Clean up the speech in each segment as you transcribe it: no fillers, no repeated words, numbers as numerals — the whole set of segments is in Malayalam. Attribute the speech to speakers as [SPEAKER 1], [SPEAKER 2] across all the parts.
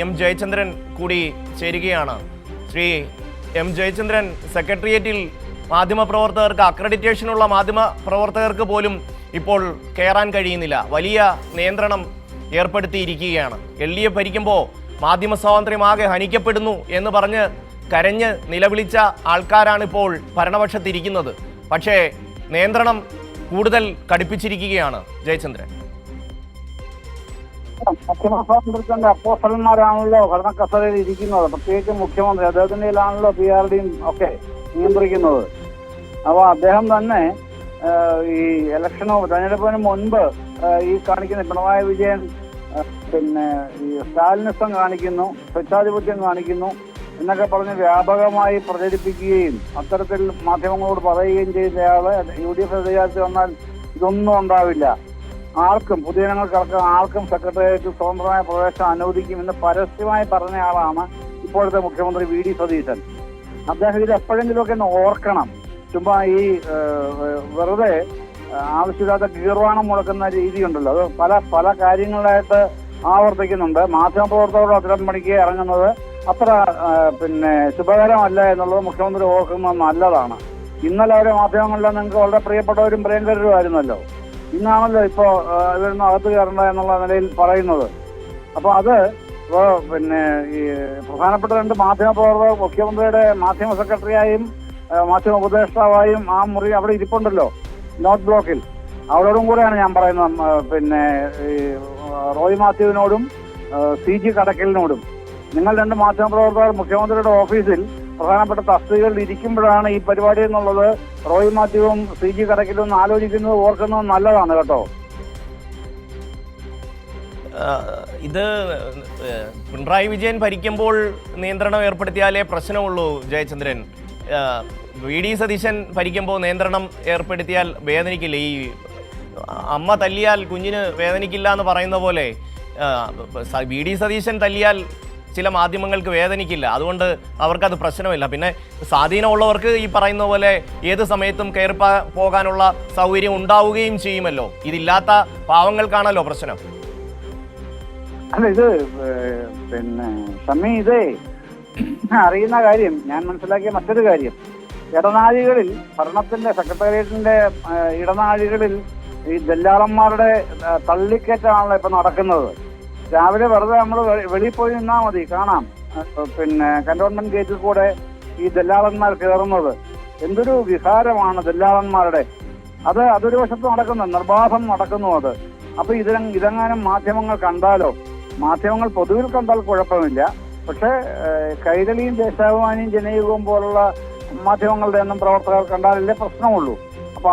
[SPEAKER 1] എം ജയചന്ദ്രൻ കൂടി ചേരുകയാണ്. ശ്രീ എം ജയചന്ദ്രൻ, സെക്രട്ടേറിയറ്റിൽ മാധ്യമപ്രവർത്തകർക്ക് അക്രഡിറ്റേഷനുള്ള മാധ്യമപ്രവർത്തകർക്ക് പോലും ഇപ്പോൾ കയറാൻ കഴിയുന്നില്ല. വലിയ നിയന്ത്രണം ഏർപ്പെടുത്തിയിരിക്കുകയാണ്. LDF ഭരിക്കുമ്പോൾ മാധ്യമ സ്വാതന്ത്ര്യമാകെ ഹനിക്കപ്പെടുന്നു എന്ന് പറഞ്ഞ് കരഞ്ഞ് നിലവിളിച്ച ആൾക്കാരാണിപ്പോൾ ഭരണപക്ഷത്തിരിക്കുന്നത്. പക്ഷേ നിയന്ത്രണം കൂടുതൽ കടുപ്പിച്ചിരിക്കുകയാണ്. ജയചന്ദ്രൻ,
[SPEAKER 2] മാധ്യമസ്വാതന്ത്ര്യത്തിന്റെ അപ്പോസ്തലന്മാരാണല്ലോ ഭരണക്കസേരയിൽ ഇരിക്കുന്നത്. പ്രത്യേകിച്ച് മുഖ്യമന്ത്രി, അദ്ദേഹത്തിൻ്റെയിലാണല്ലോ PRDയും ഒക്കെ നിയന്ത്രിക്കുന്നത്. അപ്പോൾ അദ്ദേഹം തന്നെ ഈ തെരഞ്ഞെടുപ്പിന് മുൻപ് ഈ കാണിക്കുന്ന പിണറായി വിജയൻ ഈ സ്റ്റാലിനിസം കാണിക്കുന്നു, സ്വേച്ഛാധിപത്യം കാണിക്കുന്നു എന്നൊക്കെ പറഞ്ഞ് വ്യാപകമായി പ്രചരിപ്പിക്കുകയും അത്തരത്തിൽ മാധ്യമങ്ങളോട് പറയുകയും ചെയ്തയാള് UDF അധികാരത്തിൽ വന്നാൽ ഇതൊന്നും ഉണ്ടാവില്ല, ആർക്കും പൊതുജനങ്ങൾക്കടക്കം ആർക്കും സെക്രട്ടേറിയറ്റിൽ സ്വതന്ത്രമായ പ്രവേശനം അനുവദിക്കുമെന്ന് പരസ്യമായി പറഞ്ഞ ആളാണ് ഇപ്പോഴത്തെ മുഖ്യമന്ത്രി VD സതീശൻ. അദ്ദേഹം ഇത് എപ്പോഴെങ്കിലുമൊക്കെ ഒന്ന് ഓർക്കണം. ചുമ്മാ ഈ വെറുതെ ആവശ്യമില്ലാത്ത ഗീർവാണം മുടക്കുന്ന രീതിയുണ്ടല്ലോ, അത് പല പല കാര്യങ്ങളായിട്ട് ആവർത്തിക്കുന്നുണ്ട്. മാധ്യമപ്രവർത്തകരോട് അത്തരം പണിക്ക് ഇറങ്ങുന്നത് അത്ര ശുഭകരമല്ല എന്നുള്ളത് മുഖ്യമന്ത്രി ഓർക്കുന്നത് നല്ലതാണ്. ഇന്നലെ അവരെ മാധ്യമങ്ങളിലെ നിങ്ങൾക്ക് വളരെ പ്രിയപ്പെട്ടവരും പ്രിയങ്കരരുമായിരുന്നല്ലോ. ഇന്നാണല്ലോ ഇപ്പോൾ ഇവരൊന്നും അകത്ത് കയറണ്ട എന്നുള്ള നിലയിൽ പറയുന്നത്. അപ്പോൾ അത് ഈ പ്രധാനപ്പെട്ട രണ്ട് മാധ്യമപ്രവർത്തകർ മുഖ്യമന്ത്രിയുടെ മാധ്യമ സെക്രട്ടറിയായും മാധ്യമ ഉപദേഷ്ടാവായും ആ മുറി അവിടെ ഇരിപ്പുണ്ടല്ലോ നോട്ട് ബ്ലോക്കിൽ. അവരോടും കൂടെയാണ് ഞാൻ പറയുന്നത്, റോയ് മാത്യുവിനോടും CG കടക്കലിനോടും. നിങ്ങൾ രണ്ട് മാധ്യമപ്രവർത്തകർ മുഖ്യമന്ത്രിയുടെ ഓഫീസിൽ പ്രധാനപ്പെട്ട തസ്തികകളിൽ ഇരിക്കുമ്പോഴാണ് ഈ പരിപാടി എന്നുള്ളത് റോയ് മാത്യുവും CG കടക്കലും ഒന്ന് ആലോചിക്കുന്നത് ഓർക്കുന്നത് നല്ലതാണ് കേട്ടോ.
[SPEAKER 1] ഇത് പിണറായി വിജയൻ ഭരിക്കുമ്പോൾ നിയന്ത്രണം ഏർപ്പെടുത്തിയാലേ പ്രശ്നമുള്ളൂ. ജയചന്ദ്രൻ, VD സതീശൻ ഭരിക്കുമ്പോൾ നിയന്ത്രണം ഏർപ്പെടുത്തിയാൽ വേദനിക്കില്ല. ഈ അമ്മ തല്ലിയാൽ കുഞ്ഞിന് വേദനിക്കില്ല എന്ന് പറയുന്ന പോലെ VD സതീശൻ തല്ലിയാൽ ചില മാധ്യമങ്ങൾക്ക് വേദനിക്കില്ല. അതുകൊണ്ട് അവർക്കത് പ്രശ്നമില്ല. പിന്നെ സ്വാധീനമുള്ളവർക്ക് ഈ പറയുന്ന പോലെ ഏത് സമയത്തും കയറി പോകാനുള്ള സൗകര്യം ഉണ്ടാവുകയും ചെയ്യുമല്ലോ. ഇതില്ലാത്ത പാവങ്ങൾക്കാണല്ലോ പ്രശ്നം.
[SPEAKER 2] അല്ല, ഇത് ഷമി, ഇതേ അറിയുന്ന കാര്യം, ഞാൻ മനസ്സിലാക്കിയ മറ്റൊരു കാര്യം, ഇടനാഴികളിൽ ഭരണത്തിന്റെ സെക്രട്ടേറിയറ്റിന്റെ ഇടനാഴികളിൽ ഈ ദല്ലാളന്മാരുടെ തള്ളിക്കയറ്റാണല്ലോ ഇപ്പൊ നടക്കുന്നത്. രാവിലെ വെറുതെ നമ്മൾ വെളിയിൽ പോയി നിന്നാൽ മതി, കാണാം കന്റോൺമെന്റ് ഗേറ്റിൽ കൂടെ ഈ ദല്ലാളന്മാർ കയറുന്നത്. എന്തൊരു വിഹാരമാണ് ദല്ലാളന്മാരുടെ. അതൊരു വശത്ത് നടക്കുന്നു, നിർബാധം നടക്കുന്നു അത്. അപ്പൊ ഇതെങ്ങാനും മാധ്യമങ്ങൾ കണ്ടാലോ? മാധ്യമങ്ങൾ പൊതുവിൽ കണ്ടാൽ കുഴപ്പമില്ല, പക്ഷെ കൈരളിയും ദേശാഭിമാനിയും ജനയുഗവും പോലുള്ള മാധ്യമങ്ങളുടെ ഒന്നും പ്രവർത്തകർ കണ്ടാലല്ലേ പ്രശ്നമുള്ളൂ. അപ്പൊ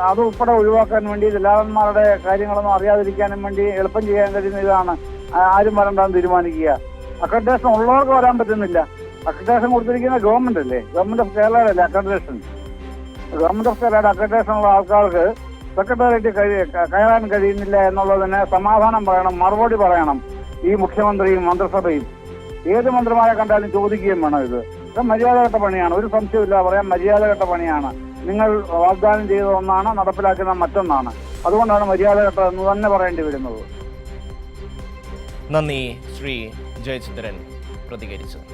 [SPEAKER 2] അത് ഉൾപ്പെടെ ഒഴിവാക്കാൻ വേണ്ടി ദല്ലാളന്മാരുടെ കാര്യങ്ങളൊന്നും അറിയാതിരിക്കാനും വേണ്ടി എളുപ്പം ചെയ്യാൻ കഴിയുന്ന ഇതാണ് ആരും വരണ്ടാന്ന് തീരുമാനിക്കുക. അക്രഡിറ്റേഷൻ ഉള്ളവർക്ക് വരാൻ പറ്റുന്നില്ല. അക്രഡിറ്റേഷൻ കൊടുത്തിരിക്കുന്ന ഗവൺമെന്റ് അല്ലേ, ഗവൺമെന്റ് ഓഫ് കേരളയുടെ അല്ലേ അക്രഡിറ്റേഷൻ. ഗവൺമെന്റ് ഓഫ് കേരളയുടെ അക്രഡിറ്റേഷൻ ഉള്ള ആൾക്കാർക്ക് സെക്രട്ടേറിയറ്റ് കയറാൻ കഴിയുന്നില്ല എന്നുള്ളതിന് സമാധാനം പറയണം, മറുപടി പറയണം ഈ മുഖ്യമന്ത്രിയും മന്ത്രിസഭയും. ഏത് മന്ത്രിമാരെ കണ്ടാലും ചോദിക്കുകയും വേണം. ഇത് മര്യാദഘട്ട പണിയാണ്, ഒരു സംശയമില്ല, പറയാൻ മര്യാദഘട്ട പണിയാണ്. നിങ്ങൾ വാഗ്ദാനം ചെയ്ത ഒന്നാണ്, നടപ്പിലാക്കുന്ന മറ്റൊന്നാണ്. അതുകൊണ്ടാണ് മര്യാദഘട്ടം എന്ന് തന്നെ പറയേണ്ടി വരുന്നത്.
[SPEAKER 1] നന്ദി ശ്രീ ജയചന്ദ്രൻ പ്രതികരിച്ചത്.